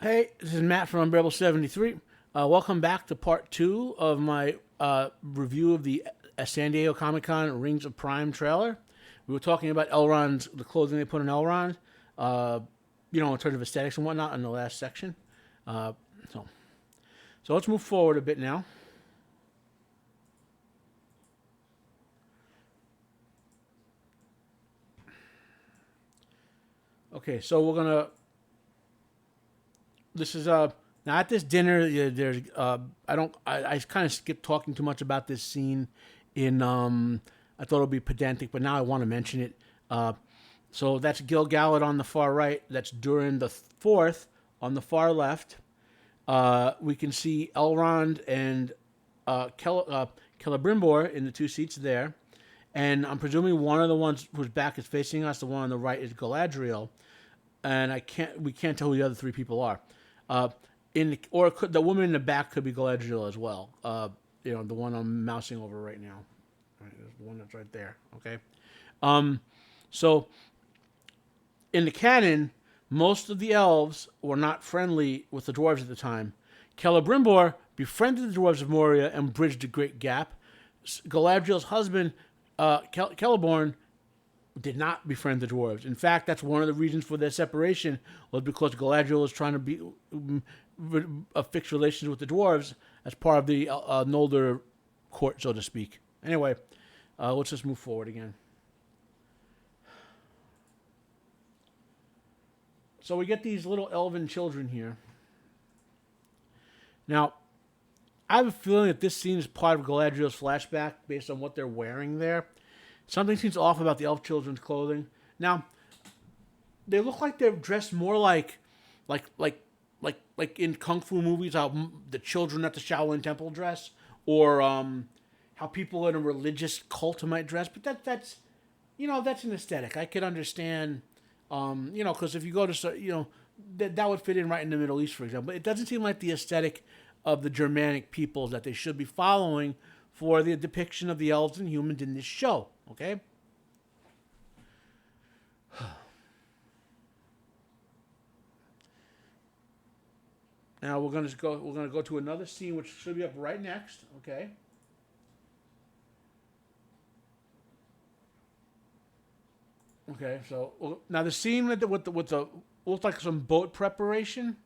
Hey, this is Matt from Unbearable 73. Welcome back to part two of my review of the San Diego Comic Con Rings of Prime trailer. We were talking about Elrond's, the clothing they put on Elrond, in terms of aesthetics and whatnot in the last section. Uh, so, so let's move forward a bit now. Okay, so we're gonna. This is now at this dinner. There's I kind of skipped talking too much about this scene. I thought it would be pedantic, but now I want to mention it. So that's Gil-galad on the far right. That's Durin the Fourth on the far left. We can see Elrond and Celebrimbor in the two seats there. And I'm presuming one of the ones whose back is facing us, the one on the right, is Galadriel, and we can't tell who the other three people are. The woman in the back could be Galadriel as well. The one I'm mousing over right now. Right, there's the one that's right there. Okay. So in the canon, most of the elves were not friendly with the dwarves at the time. Celebrimbor befriended the dwarves of Moria and bridged the great gap. Galadriel's husband, Celeborn, did not befriend the dwarves. In fact, that's one of the reasons for their separation, was because Galadriel was trying to fix relations with the dwarves as part of the Noldor court, so to speak. Anyway, let's just move forward again. So we get these little elven children here. Now, I have a feeling that this scene is part of Galadriel's flashback based on what they're wearing there. Something seems off about the elf children's clothing. Now, they look like they're dressed more like in kung fu movies, how the children at the Shaolin Temple dress, or how people in a religious cult might dress. But that's an aesthetic. I could understand, because if you go to that would fit in right in the Middle East, for example. But it doesn't seem like the aesthetic of the Germanic peoples that they should be following for the depiction of the elves and humans in this show. Okay. Now we're gonna go to another scene which should be up right next. Okay. Okay. So now the scene with the looks like some boat preparation.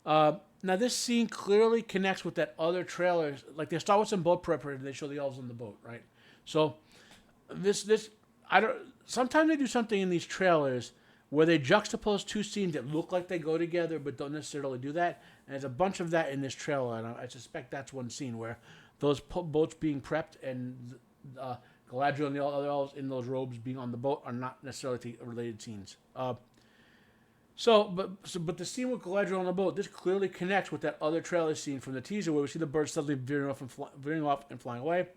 Now this scene clearly connects with that other trailer. Like they start with some boat preparation, they show the elves on the boat, right? So sometimes they do something in these trailers where they juxtapose two scenes that look like they go together but don't necessarily do that. And there's a bunch of that in this trailer, and I suspect that's one scene where those boats being prepped and Galadriel and the other elves in those robes being on the boat are not necessarily related scenes. But the scene with Galadriel on the boat, this clearly connects with that other trailer scene from the teaser where we see the birds suddenly veering off and flying away.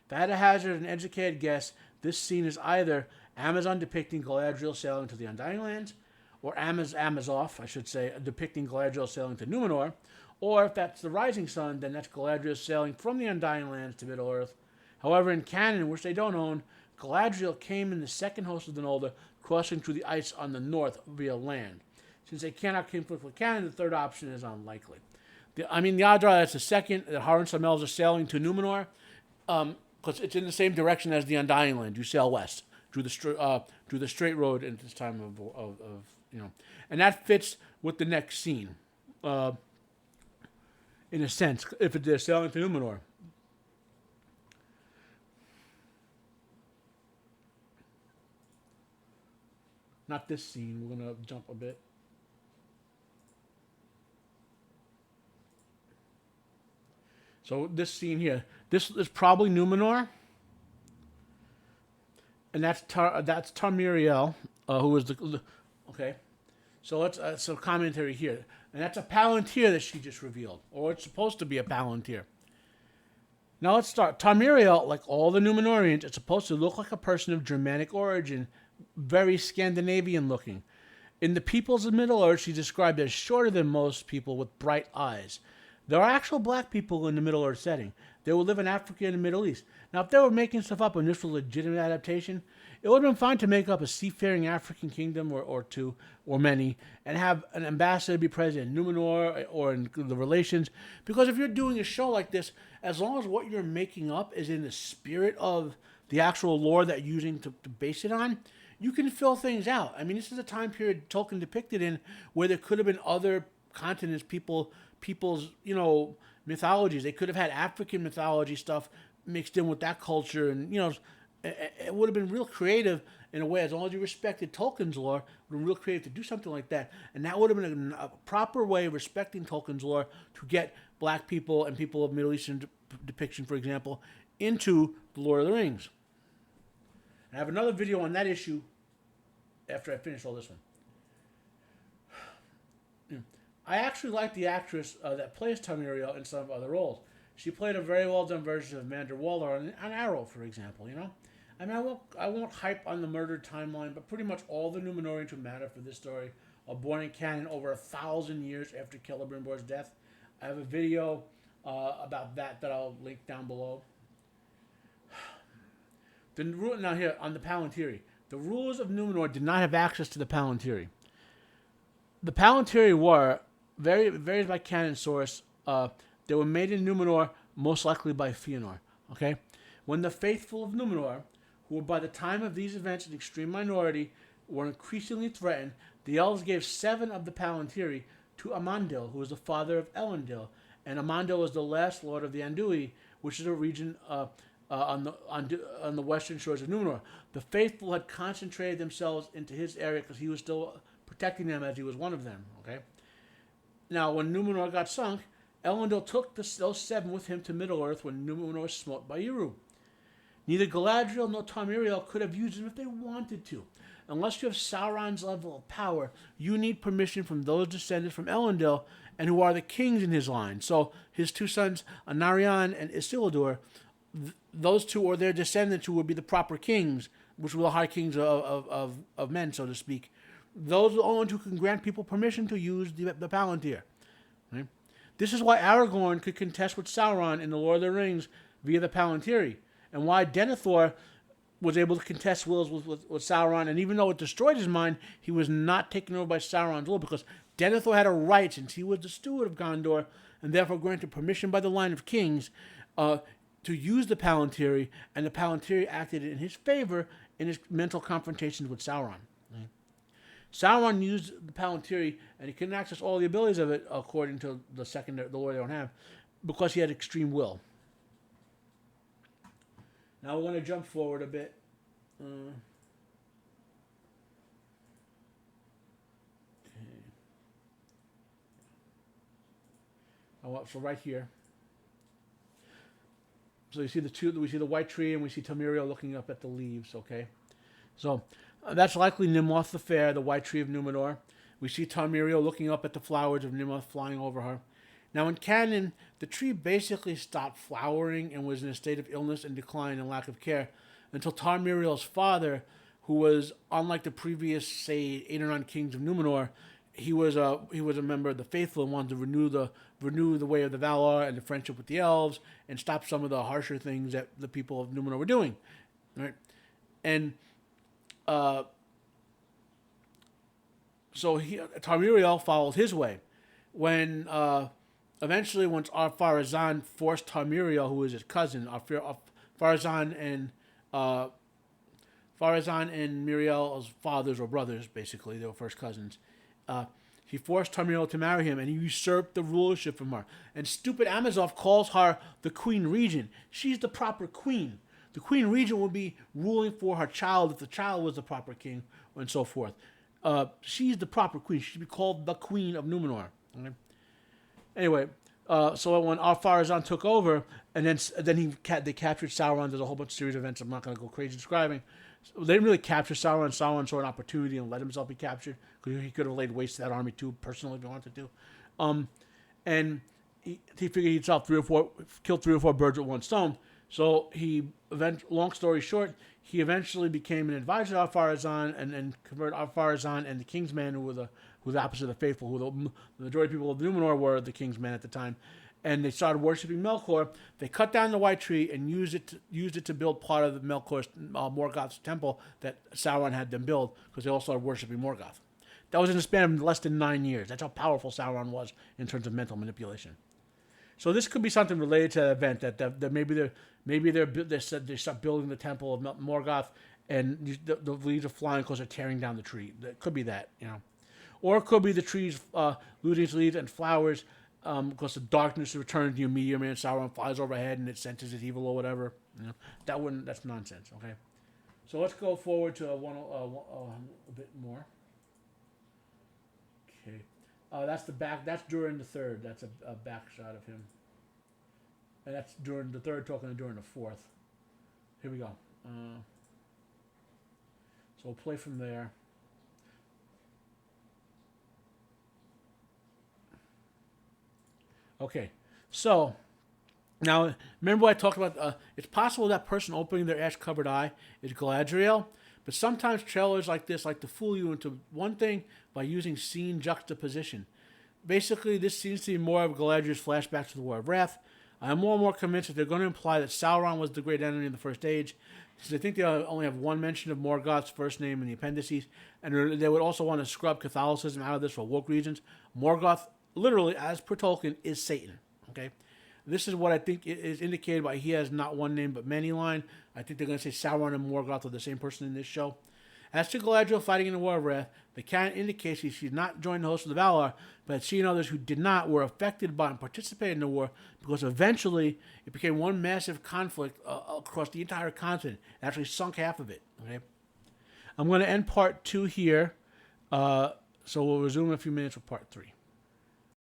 If I had to hazard an educated guess, this scene is either Amazon depicting Galadriel sailing to the Undying Lands, or Amazoff, I should say, depicting Galadriel sailing to Numenor, or if that's the Rising Sun, then that's Galadriel sailing from the Undying Lands to Middle-earth. However, in canon, which they don't own, Galadriel came in the second host of the Noldor, crossing through the ice on the north via land. Since they cannot conflict with canon, the third option is unlikely. The odds are that's the second, that Har and some elves are sailing to Numenor, because it's in the same direction as the Undying Land. You sail west through the straight road at this time and that fits with the next scene, in a sense, if they're sailing to Numenor. Not this scene. We're gonna jump a bit. So this scene here, this is probably Numenor, and that's Tamriel, who is the okay. So let's some commentary here, and that's a Palantir that she just revealed, or it's supposed to be a Palantir. Now let's start. Tamriel, like all the Numenorians, it's supposed to look like a person of Germanic origin, very Scandinavian looking. In the peoples of Middle Earth, she's described as shorter than most people with bright eyes. There are actual black people in the Middle Earth setting. They will live in Africa and the Middle East. Now, if they were making stuff up and this was a legitimate adaptation, it would have been fine to make up a seafaring African kingdom or two or many and have an ambassador be present in Numenor or in the relations. Because if you're doing a show like this, as long as what you're making up is in the spirit of the actual lore that you're using to base it on, you can fill things out. I mean, this is a time period Tolkien depicted in where there could have been other continents, people's, mythologies. They could have had African mythology stuff mixed in with that culture, and it would have been real creative in a way. As long as you respected Tolkien's lore, it would have been real creative to do something like that, and that would have been a proper way of respecting Tolkien's lore to get black people and people of Middle Eastern depiction, for example, into the Lord of the Rings. I have another video on that issue after I finish all this one. I actually like the actress that plays Tamriel in some other roles. She played a very well done version of Amanda Waller on Arrow, for example. I mean, I won't hype on the murder timeline, but pretty much all the Numenorians who matter for this story are born in canon over 1,000 years after Celebrimbor's death. I have a video about that I'll link down below. Now here on the Palantiri, the rulers of Numenor did not have access to the Palantiri. The Palantiri were varies by canon source. They were made in Numenor, most likely by Fëanor. Okay, when the faithful of Numenor, who were by the time of these events an extreme minority, were increasingly threatened, the elves gave 7 of the Palantiri to Amandil, who was the father of Elendil, and Amandil was the last lord of the Andúi, which is a region on the western shores of Numenor. The faithful had concentrated themselves into his area because he was still protecting them as he was one of them. Okay. Now, when Numenor got sunk, Elendil took those 7 with him to Middle-earth when Numenor was smote by Eru. Neither Galadriel nor Tamriel could have used them if they wanted to. Unless you have Sauron's level of power, you need permission from those descended from Elendil and who are the kings in his line. So his 2 sons, Anarion and Isildur, those 2 or their descendants who would be the proper kings, which were the high kings of men, so to speak. Those are the only ones who can grant people permission to use the Palantir. Right? This is why Aragorn could contest with Sauron in the Lord of the Rings via the Palantiri, and why Denethor was able to contest wills with Sauron, and even though it destroyed his mind, he was not taken over by Sauron's will, because Denethor had a right, since he was the steward of Gondor, and therefore granted permission by the line of kings to use the Palantiri, and the Palantiri acted in his favor in his mental confrontations with Sauron. Right? Sauron used the Palantiri, and he couldn't access all the abilities of it, according to the lore they don't have, because he had extreme will. Now we're going to jump forward a bit. So right here. So you see we see the white tree, and we see Tamriel looking up at the leaves. Okay, so that's likely Nimloth the Fair, the white tree of Numenor. We see Tamriel looking up at the flowers of Nimloth flying over her. Now in canon, the tree basically stopped flowering and was in a state of illness and decline and lack of care until Tamriel's father, who was, unlike the previous, say, 8 or 9 kings of Numenor, he was a member of the faithful and wanted to renew the way of the Valar and the friendship with the elves and stop some of the harsher things that the people of Numenor were doing, right? And so Tamriel followed his way. When eventually, once Ar-Pharazôn forced Tamriel, who was his cousin, Pharazôn and Miriel's fathers or brothers, basically, they were first cousins. He forced Tamriel to marry him, and he usurped the rulership from her. And stupid Amazoff calls her the Queen Regent. She's the proper queen. The Queen Regent would be ruling for her child if the child was the proper king, and so forth. She's the proper queen. She should be called the Queen of Numenor. Okay? Anyway, so when Ar-Pharazôn took over, and then they captured Sauron. There's a whole bunch of series of events I'm not going to go crazy describing. So they didn't really capture Sauron. Sauron saw an opportunity and let himself be captured, because he could have laid waste to that army too, personally, if he wanted to. And he figured he'd kill 3 or 4 birds with one stone. So long story short, he eventually became an advisor to Ar-Pharazôn and converted Ar-Pharazôn and the Kingsmen, who were the opposite of the faithful, who the majority of people of Numenor were the Kingsmen at the time. and they started worshiping Melkor, they cut down the white tree and used it to build part of the Melkor's Morgoth's temple that Sauron had them build, because they all started worshiping Morgoth. That was in a span of less than 9 years. That's how powerful Sauron was in terms of mental manipulation. So this could be something related to that event, that maybe they start building the temple of Morgoth, and the leaves are flying because they're tearing down the tree. That could be that, or it could be the trees losing its leaves and flowers because the darkness returns to your medium and Sauron flies overhead and it senses it's evil or whatever. That's nonsense. Okay, so let's go forward to a bit more. Okay, that's the back. That's during the third. That's a back shot of him, and that's during the third talking during the fourth. Here we go. So we'll play from there. Okay, so now remember I talked about it's possible that person opening their ash-covered eye is Galadriel, but sometimes trailers like this like to fool you into one thing by using scene juxtaposition. Basically, this seems to be more of Galadriel's flashback to the War of Wrath. I'm more and more convinced that they're going to imply that Sauron was the great enemy in the First Age, since I think they only have one mention of Morgoth's first name in the appendices, and they would also want to scrub Catholicism out of this for woke reasons. Morgoth, literally, as per Tolkien, is Satan. Okay, this is what I think is indicated by he has not one name but many line. I think they're going to say Sauron and Morgoth are the same person in this show. As to Galadriel fighting in the War of Wrath, the canon indicates she did not join the host of the Valar, but she and others who did not were affected by and participated in the war, because eventually it became one massive conflict across the entire continent. It actually sunk half of it. Okay, I'm going to end part 2 here, so we'll resume in a few minutes with part 3.